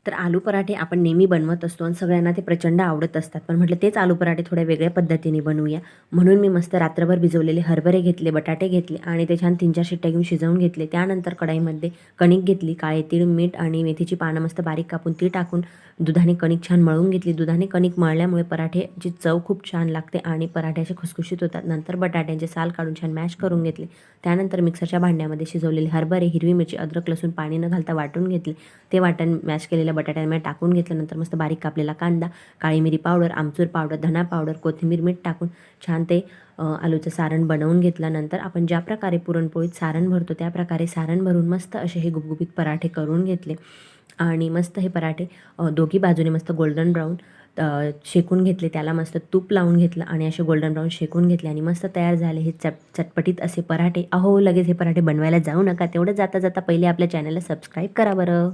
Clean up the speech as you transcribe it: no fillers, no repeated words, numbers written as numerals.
तर आलू पराठे आपण नेहमी बनवत असतो आणि सगळ्यांना ते प्रचंड आवडत असतात. पण म्हटलं तेच आलू पराठे थोड्या वेगळ्या पद्धतीने बनवूया. म्हणून मी मस्त रात्रभर भिजवलेले हरभरे घेतले, बटाटे घेतले आणि ते छान 3-4 शिट्ट्या घेऊन शिजवून घेतले. त्यानंतर कढईमध्ये कणिक घेतली, काळे तीळ, मीठ आणि मेथीची पानं मस्त बारीक कापून ती टाकून दुधाने कणिक छान मळून घेतली. दुधाने कणिक मळल्यामुळे पराठेची चव खूप छान लागते आणि पराठे असे खुसखुशीत होतात. नंतर बटाट्यांचे साल काढून छान मॅश करून घेतले. त्यानंतर मिक्सरच्या भांड्यामध्ये शिजवलेले हरभरे, हिरवी मिरची, अद्रक, लसूण पाणी न घालता वाटून घेतले. ते वाटण मॅश केलेल्या बटाट्यांमध्ये टाकून घेतल्यानंतर मस्त बारीक कापलेला कांदा, काळी मिरी पावडर, आमचूर पावडर, धना पावडर, कोथिंबीर, मीठ टाकून छान ते आलूचं सारण बनवून घेतल्यानंतर आपण ज्या प्रकारे पुरणपोळीत सारण भरतो त्या प्रकारे सारण भरून मस्त असे हे गुबगुबीत पराठे करून घेतले. आणि मस्त हे पराठे दोघी बाजूने मस्त गोल्डन ब्राऊन शेकून घेतले. त्याला मस्त तूप लावून घेतलं आणि असे गोल्डन ब्राऊन शेकून घेतले आणि मस्त तयार झाले हे चटपटीत असे पराठे. अहो लगेच हे पराठे बनवायला जाऊ नका. तेवढं जाता जाता पहिले आपल्या चॅनलला सबस्क्राईब करा बरं.